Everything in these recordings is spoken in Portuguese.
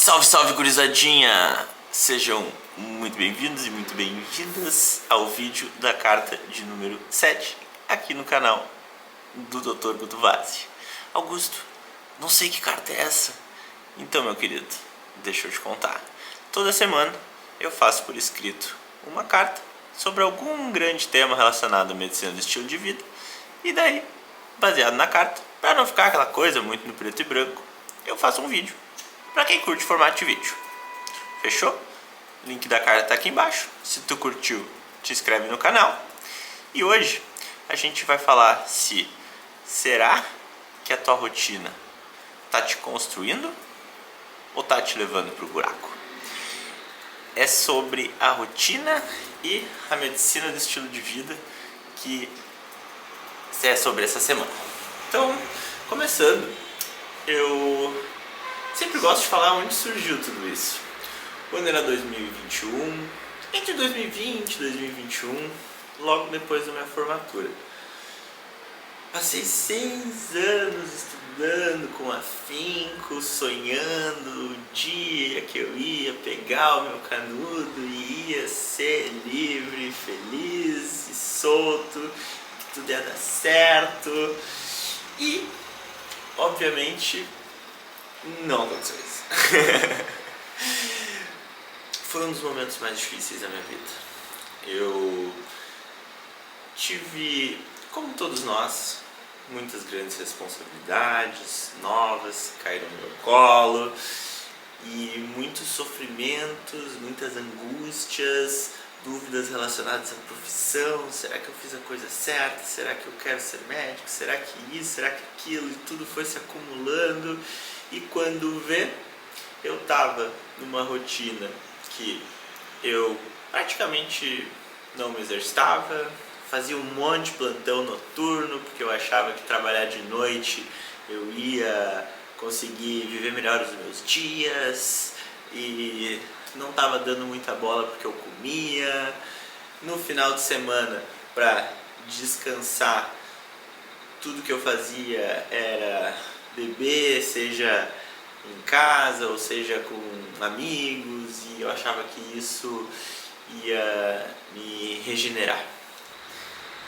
Salve, salve, gurizadinha! Sejam muito bem-vindos e muito bem-vindas ao vídeo da carta de número 7 aqui no canal do Dr. Guto Vazzi. Augusto, não sei que carta é essa. Então, meu querido, deixa eu te contar. Toda semana eu faço por escrito uma carta sobre algum grande tema relacionado à medicina do estilo de vida. E daí, baseado na carta, para não ficar aquela coisa muito no preto e branco, eu faço um vídeo para quem curte formato de vídeo. Fechou? Link da carta tá aqui embaixo. Se tu curtiu, te inscreve no canal. E hoje a gente vai falar se será que a tua rotina tá te construindo ou tá te levando pro buraco. É sobre a rotina e a medicina do estilo de vida que é sobre essa semana. Então, começando, eu sempre gosto de falar onde surgiu tudo isso. Quando era 2021, entre 2020 e 2021, logo depois da minha formatura. Passei 6 anos estudando com afinco, sonhando o dia que eu ia pegar o meu canudo e ia ser livre, feliz e solto, que tudo ia dar certo. E, obviamente, não aconteceu isso. Foi um dos momentos mais difíceis da minha vida. Eu tive, como todos nós, muitas grandes responsabilidades novas caíram no meu colo e muitos sofrimentos, muitas angústias, dúvidas relacionadas à profissão. Será que eu fiz a coisa certa? Será que eu quero ser médico? Será que isso? Será que aquilo? E tudo foi se acumulando. E quando vê, eu estava numa rotina que eu praticamente não me exercitava, fazia um monte de plantão noturno, porque eu achava que trabalhar de noite eu ia conseguir viver melhor os meus dias, e não estava dando muita bola porque eu comia. No final de semana, para descansar, tudo que eu fazia era beber, seja em casa ou seja com amigos, e eu achava que isso ia me regenerar.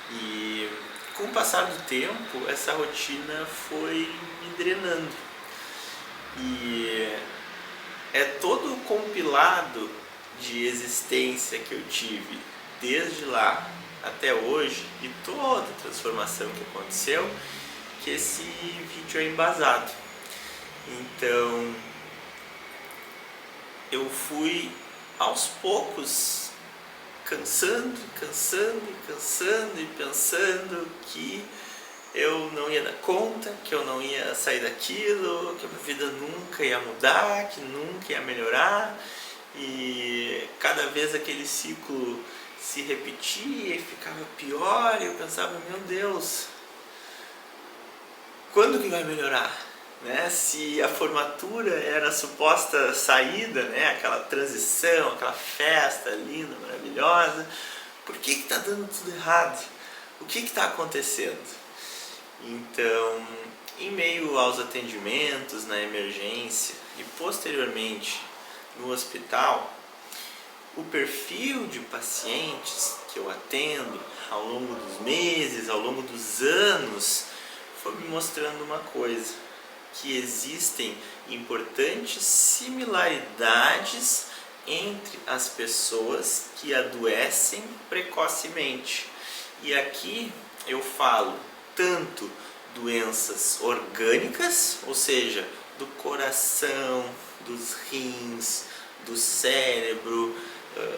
E com o passar do tempo, essa rotina foi me drenando. E é todo o compilado de existência que eu tive desde lá até hoje, e toda a transformação que aconteceu, que esse vídeo é embasado. Então, eu fui aos poucos cansando e pensando que eu não ia dar conta, que eu não ia sair daquilo, que a minha vida nunca ia mudar, que nunca ia melhorar. E cada vez aquele ciclo se repetia e ficava pior, e eu pensava, meu Deus, quando que vai melhorar? Né? Se a formatura era a suposta saída, né? Aquela transição, aquela festa linda, maravilhosa, por que está dando tudo errado? O que está acontecendo? Então, em meio aos atendimentos na emergência e posteriormente no hospital, o perfil de pacientes que eu atendo ao longo dos meses, ao longo dos anos, foi me mostrando uma coisa: que existem importantes similaridades entre as pessoas que adoecem precocemente. E aqui eu falo tanto doenças orgânicas, ou seja, do coração, dos rins, do cérebro,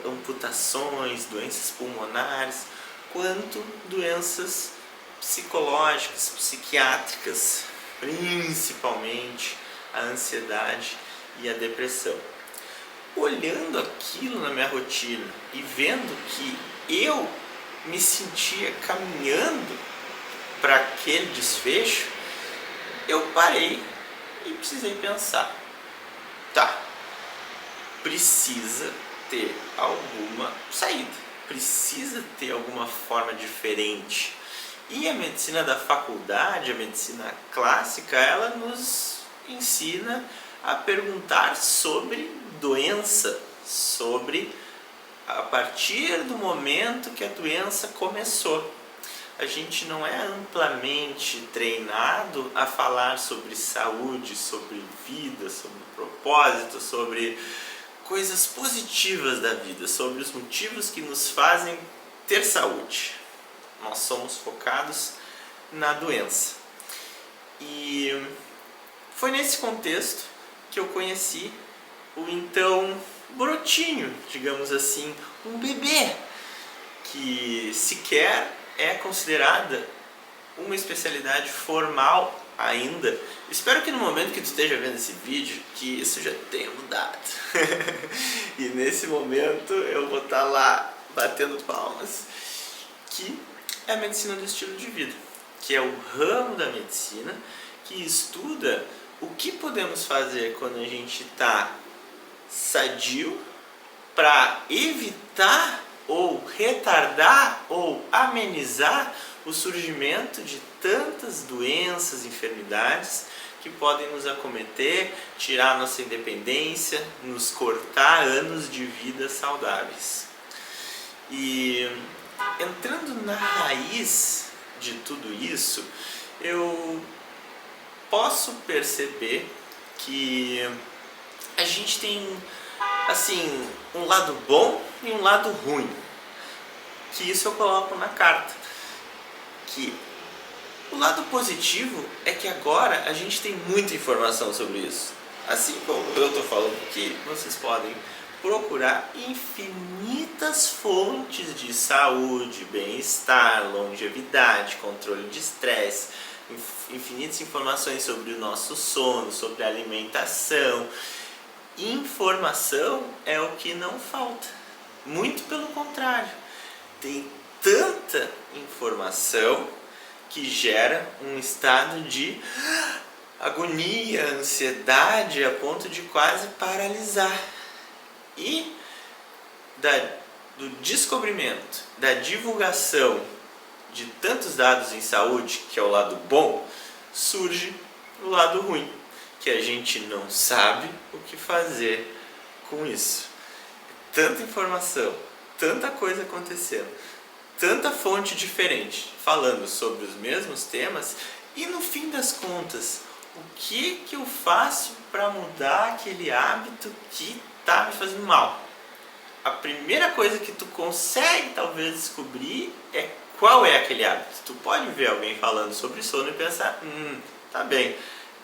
amputações, doenças pulmonares, quanto doenças psicológicas, psiquiátricas, principalmente a ansiedade e a depressão. Olhando aquilo na minha rotina e vendo que eu me sentia caminhando para aquele desfecho, eu parei e precisei pensar, tá, precisa ter alguma saída, precisa ter alguma forma diferente. E a medicina da faculdade, a medicina clássica, ela nos ensina a perguntar sobre doença, sobre a partir do momento que a doença começou. A gente não é amplamente treinado a falar sobre saúde, sobre vida, sobre propósito, sobre coisas positivas da vida, sobre os motivos que nos fazem ter saúde. Nós somos focados na doença. E foi nesse contexto que eu conheci o então brotinho, digamos assim, um bebê, que sequer é considerada uma especialidade formal ainda. Espero que no momento que tu esteja vendo esse vídeo, que isso já tenha mudado. E nesse momento eu vou estar lá batendo palmas, que é a medicina do estilo de vida, que é o ramo da medicina que estuda o que podemos fazer quando a gente está sadio para evitar ou retardar ou amenizar o surgimento de tantas doenças, enfermidades que podem nos acometer, tirar nossa independência, nos cortar anos de vida saudáveis. E entrando na raiz de tudo isso, eu posso perceber que a gente tem assim um lado bom e um lado ruim, que isso eu coloco na carta. Que o lado positivo é que agora a gente tem muita informação sobre isso. Assim como eu estou falando aqui, vocês podem procurar infinitas fontes de saúde, bem-estar, longevidade, controle de estresse, infinitas informações sobre o nosso sono, sobre a alimentação. Informação é o que não falta. Muito pelo contrário. Tem tanta informação que gera um estado de agonia, ansiedade, a ponto de quase paralisar. E do descobrimento, da divulgação de tantos dados em saúde, que é o lado bom, surge o lado ruim, que a gente não sabe o que fazer com isso. Tanta informação, tanta coisa acontecendo, tanta fonte diferente falando sobre os mesmos temas, e no fim das contas, o que eu faço para mudar aquele hábito que está me fazendo mal? A primeira coisa que tu consegue talvez descobrir é qual é aquele hábito. Tu pode ver alguém falando sobre sono e pensar, tá bem,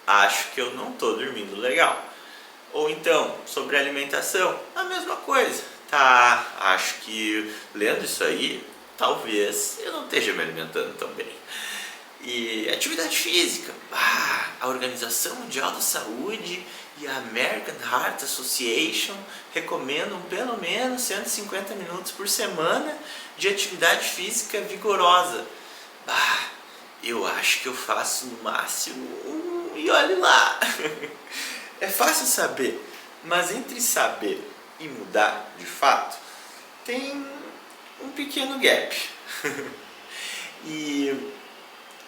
acho que eu não estou dormindo legal. Ou então, sobre alimentação, a mesma coisa. Tá, acho que lendo isso aí, talvez eu não esteja me alimentando tão bem. E atividade física, a Organização Mundial da Saúde e a American Heart Association recomendam pelo menos 150 minutos por semana de atividade física vigorosa. Eu acho que eu faço no máximo e olhe lá. É fácil saber, mas entre saber e mudar de fato, tem um pequeno gap. E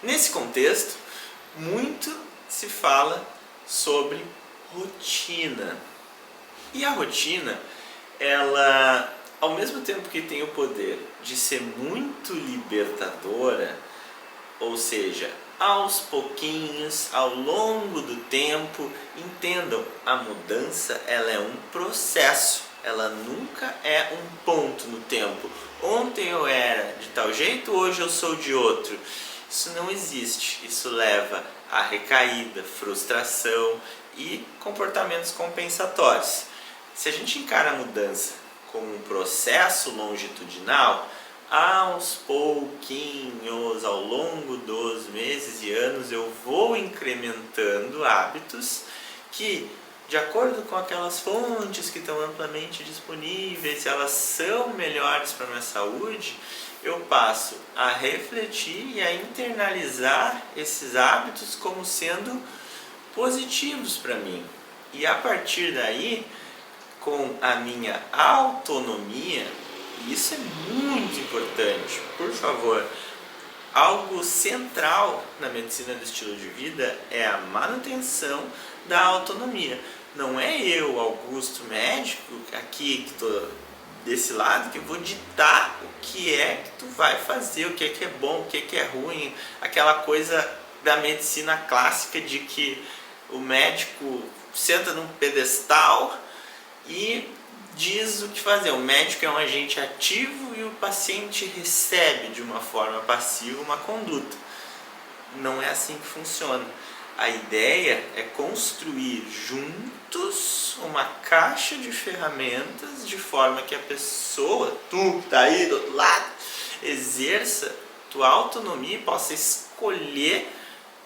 nesse contexto, muito se fala sobre rotina. E a rotina, ela, ao mesmo tempo que tem o poder de ser muito libertadora, ou seja, aos pouquinhos, ao longo do tempo, entendam, a mudança ela é um processo, ela nunca é um ponto no tempo. Ontem eu era de tal jeito, hoje eu sou de outro. Isso não existe, isso leva a recaída, frustração e comportamentos compensatórios. Se a gente encara a mudança como um processo longitudinal, aos pouquinhos, ao longo dos meses e anos, eu vou incrementando hábitos que, de acordo com aquelas fontes que estão amplamente disponíveis, elas são melhores para a minha saúde, eu passo a refletir e a internalizar esses hábitos como sendo positivos para mim. E a partir daí, com a minha autonomia, e isso é muito importante, por favor, algo central na medicina do estilo de vida é a manutenção da autonomia. Não é eu, Augusto, médico, aqui que tô desse lado, que eu vou ditar o que é que tu vai fazer, o que é bom, o que é ruim. Aquela coisa da medicina clássica de que o médico senta num pedestal e diz o que fazer. O médico é um agente ativo e o paciente recebe de uma forma passiva uma conduta. Não é assim que funciona. A ideia é construir juntos uma caixa de ferramentas de forma que a pessoa, tu que está aí do outro lado, exerça tua autonomia e possa escolher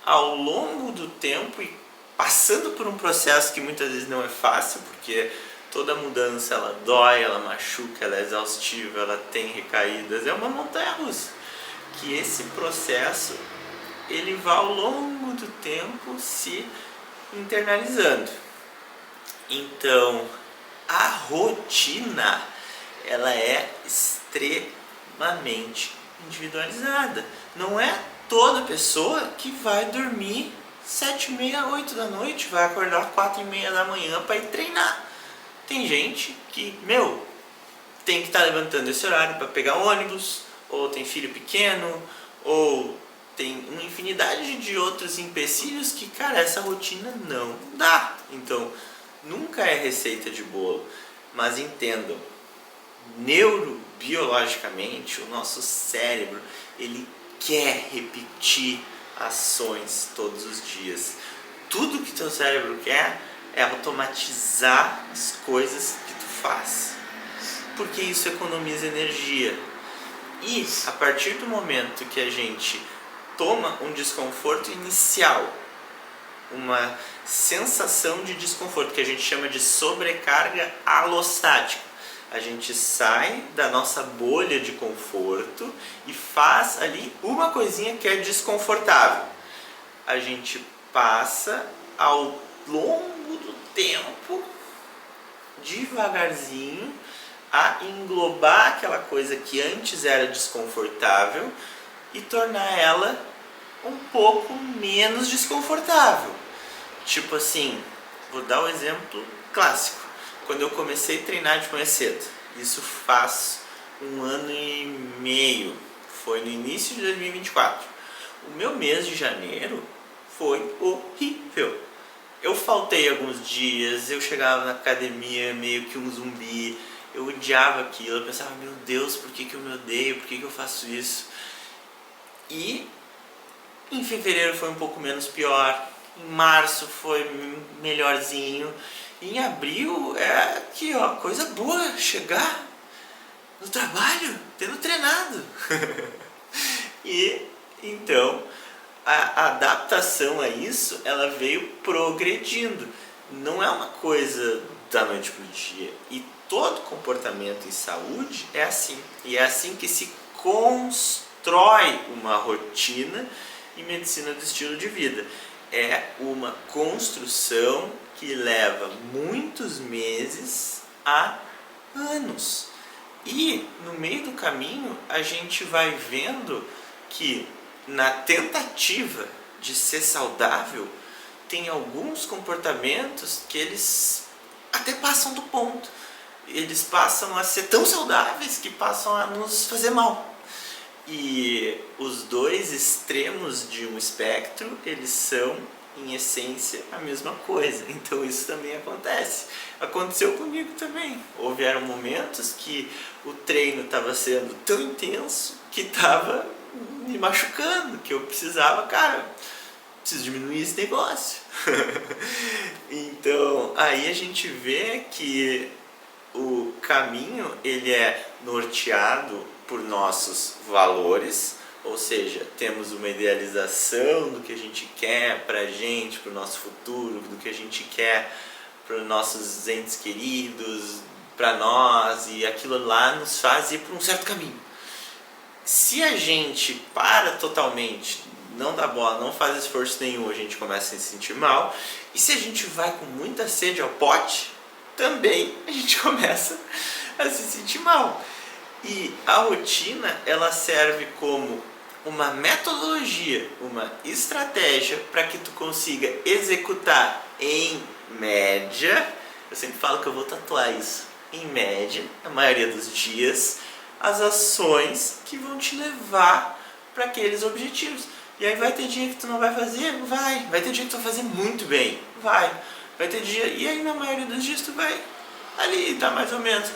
ao longo do tempo e passando por um processo que muitas vezes não é fácil, porque toda mudança ela dói, ela machuca, ela é exaustiva, ela tem recaídas, é uma montanha russa. Que esse processo ele vai ao longo do tempo se internalizando. Então, a rotina ela é extremamente individualizada. Não é toda pessoa que vai dormir 7h30, 8 da noite, vai acordar 4h30 da manhã para ir treinar. Tem gente que, tem que estar levantando esse horário para pegar ônibus, ou tem filho pequeno, ou tem uma infinidade de outros empecilhos que, cara, essa rotina não dá. Então, nunca é receita de bolo. Mas entendam, neurobiologicamente, o nosso cérebro, ele quer repetir ações todos os dias. Tudo que teu cérebro quer é automatizar as coisas que tu faz. Porque isso economiza energia. E a partir do momento que a gente toma um desconforto inicial, uma sensação de desconforto que a gente chama de sobrecarga alostática, a gente sai da nossa bolha de conforto e faz ali uma coisinha que é desconfortável. A gente passa ao longo do tempo, devagarzinho, a englobar aquela coisa que antes era desconfortável e tornar ela um pouco menos desconfortável. Tipo assim, vou dar um exemplo clássico. Quando eu comecei a treinar de manhã cedo, isso faz 1 ano e meio, foi no início de 2024. O meu mês de janeiro foi horrível. Eu faltei alguns dias, eu chegava na academia meio que um zumbi, eu odiava aquilo, eu pensava, meu Deus, por que eu me odeio, por que eu faço isso? E em fevereiro foi um pouco menos pior, em março foi melhorzinho, em abril é aqui ó, coisa boa, chegar no trabalho tendo treinado. E então a adaptação a isso, ela veio progredindo, não é uma coisa da noite para o dia, e todo comportamento em saúde é assim, e é assim que se constrói uma rotina e medicina do estilo de vida. É uma construção que leva muitos meses a anos. E no meio do caminho a gente vai vendo que na tentativa de ser saudável tem alguns comportamentos que eles até passam do ponto. Eles passam a ser tão saudáveis que passam a nos fazer mal. E os dois extremos de um espectro, eles são, em essência, a mesma coisa. Então isso também acontece. Aconteceu comigo também. Houveram momentos que o treino estava sendo tão intenso que estava me machucando, que eu precisava, preciso diminuir esse negócio. Então, aí a gente vê que o caminho, ele é norteado por nossos valores, ou seja, temos uma idealização do que a gente quer pra gente, pro nosso futuro, do que a gente quer para os nossos entes queridos, para nós, e aquilo lá nos faz ir por um certo caminho. Se a gente para totalmente, não dá bola, não faz esforço nenhum, a gente começa a se sentir mal. E se a gente vai com muita sede ao pote, também a gente começa a se sentir mal. E a rotina, ela serve como uma metodologia, uma estratégia para que tu consiga executar em média, eu sempre falo que eu vou tatuar isso, em média, na maioria dos dias, as ações que vão te levar para aqueles objetivos. E aí vai ter dia que tu não vai fazer? Vai ter dia que tu vai fazer muito bem? Vai ter dia, e aí na maioria dos dias tu vai ali, tá mais ou menos.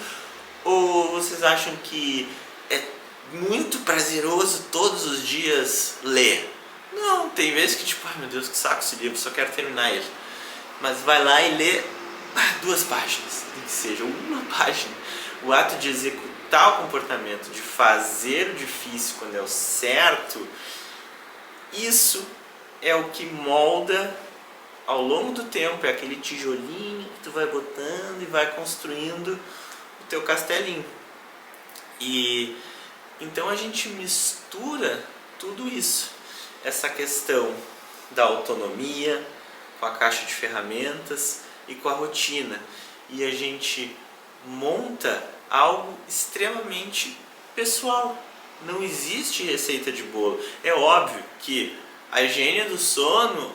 Ou vocês acham que é muito prazeroso todos os dias ler? Não, tem vezes que tipo, ai meu Deus, que saco esse livro, só quero terminar ele. Mas vai lá e lê 2 páginas, nem que seja uma página. O ato de executar o comportamento, de fazer o difícil quando é o certo, isso é o que molda ao longo do tempo, é aquele tijolinho que tu vai botando e vai construindo o teu castelinho. E então a gente mistura tudo isso, essa questão da autonomia com a caixa de ferramentas e com a rotina, e a gente monta algo extremamente pessoal. Não existe receita de bolo. É óbvio que a higiene do sono,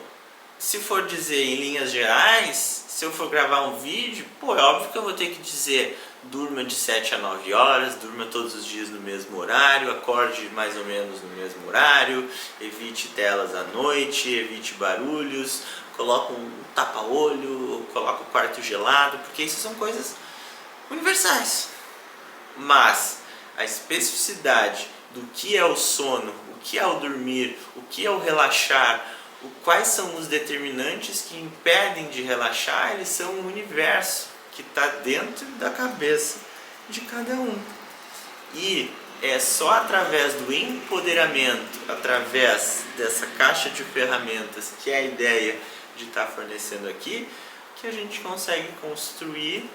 se for dizer em linhas gerais, se eu for gravar um vídeo, é óbvio que eu vou ter que dizer: durma de 7 a 9 horas, durma todos os dias no mesmo horário, acorde mais ou menos no mesmo horário, evite telas à noite, evite barulhos, coloca um tapa-olho, coloca o quarto gelado, porque isso são coisas universais. Mas a especificidade do que é o sono, o que é o dormir, o que é o relaxar, quais são os determinantes que impedem de relaxar, eles são um universo que está dentro da cabeça de cada um. E é só através do empoderamento, através dessa caixa de ferramentas, que é a ideia de estar fornecendo aqui, que a gente consegue construir,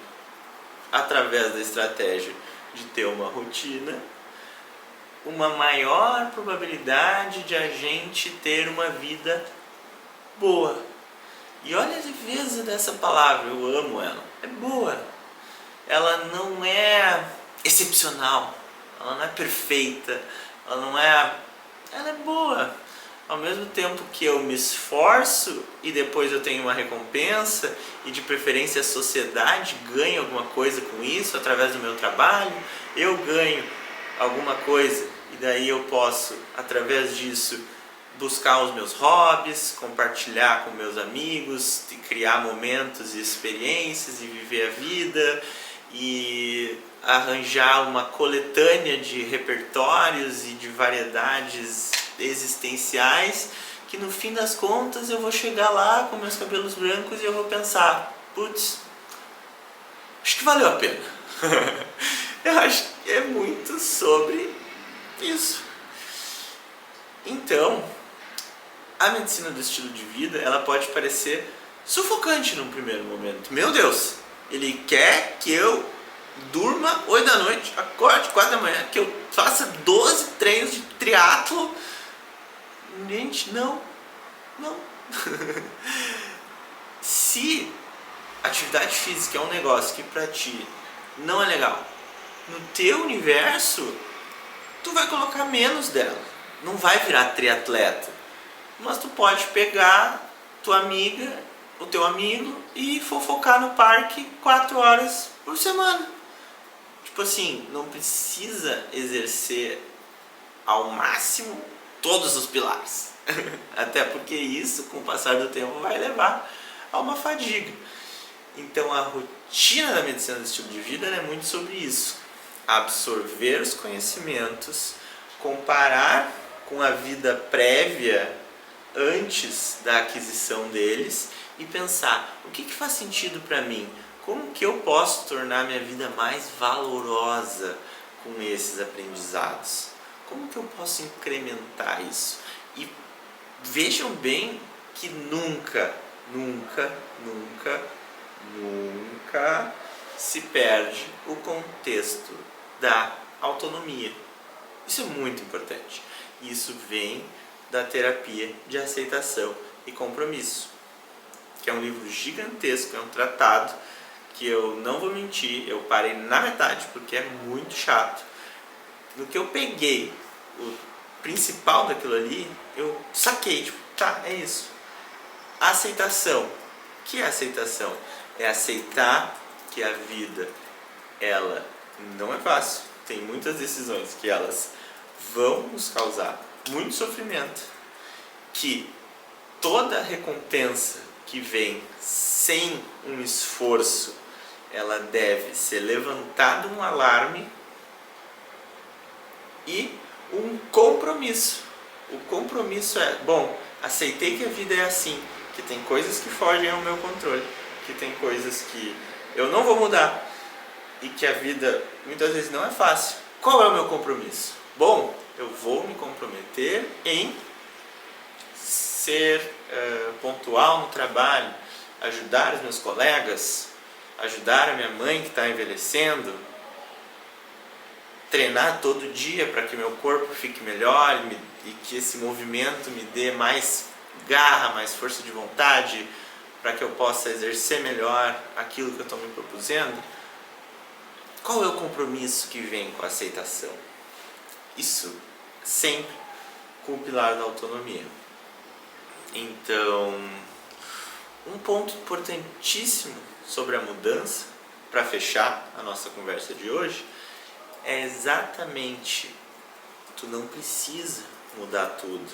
através da estratégia de ter uma rotina, uma maior probabilidade de a gente ter uma vida boa. E olha a leveza dessa palavra, eu amo ela. É boa. Ela não é excepcional, ela não é perfeita, ela é boa. Ao mesmo tempo que eu me esforço e depois eu tenho uma recompensa, e de preferência a sociedade ganha alguma coisa com isso através do meu trabalho, eu ganho alguma coisa e daí eu posso, através disso, buscar os meus hobbies, compartilhar com meus amigos, criar momentos e experiências e viver a vida e arranjar uma coletânea de repertórios e de variedades existenciais, que no fim das contas eu vou chegar lá com meus cabelos brancos e eu vou pensar: putz, acho que valeu a pena. Eu acho que é muito sobre isso. Então, a medicina do estilo de vida, ela pode parecer sufocante num primeiro momento. Meu Deus, ele quer que eu durma 8 da noite, acorde 4 da manhã, que eu faça 12 treinos de triatlo. Gente, não. Se atividade física é um negócio que pra ti não é legal, no teu universo, tu vai colocar menos dela. Não vai virar triatleta. Mas tu pode pegar tua amiga, o teu amigo e fofocar no parque 4 horas por semana. Tipo assim, não precisa exercer ao máximo todos os pilares. Até porque isso, com o passar do tempo, vai levar a uma fadiga. Então a rotina da medicina do estilo de vida é muito sobre isso. Absorver os conhecimentos, comparar com a vida prévia antes da aquisição deles e pensar: o que faz sentido para mim? Como que eu posso tornar minha vida mais valorosa com esses aprendizados? Como que eu posso incrementar isso? E vejam bem que nunca se perde o contexto da autonomia. Isso é muito importante. Isso vem da terapia de aceitação e compromisso, que é um livro gigantesco, é um tratado que eu não vou mentir, eu parei na metade porque é muito chato. No que eu peguei o principal daquilo ali, eu saquei, tipo, tá, é isso. A aceitação que é aceitação? É aceitar que a vida, ela não é fácil. Tem muitas decisões que elas vão nos causar muito sofrimento, que toda recompensa que vem sem um esforço, ela deve ser levantado um alarme e um compromisso. O compromisso é, bom, aceitei que a vida é assim, que tem coisas que fogem ao meu controle, que tem coisas que eu não vou mudar e que a vida muitas vezes não é fácil. Qual é o meu compromisso? Bom, eu vou me comprometer em ser pontual no trabalho, ajudar os meus colegas, ajudar a minha mãe que está envelhecendo, treinar todo dia para que meu corpo fique melhor e que esse movimento me dê mais garra, mais força de vontade, para que eu possa exercer melhor aquilo que eu estou me propusendo. Qual é o compromisso que vem com a aceitação? Isso sempre com o pilar da autonomia. Então, um ponto importantíssimo sobre a mudança, para fechar a nossa conversa de hoje, é exatamente, tu não precisa mudar tudo.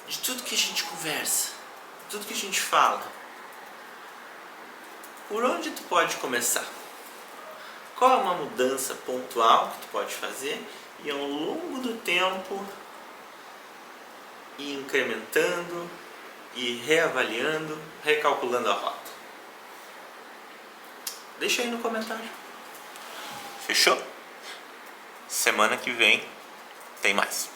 De tudo que a gente conversa, tudo que a gente fala, por onde tu pode começar? Qual é uma mudança pontual que tu pode fazer e ao longo do tempo ir incrementando e reavaliando, recalculando a rota? Deixa aí no comentário. Fechou? Semana que vem tem mais.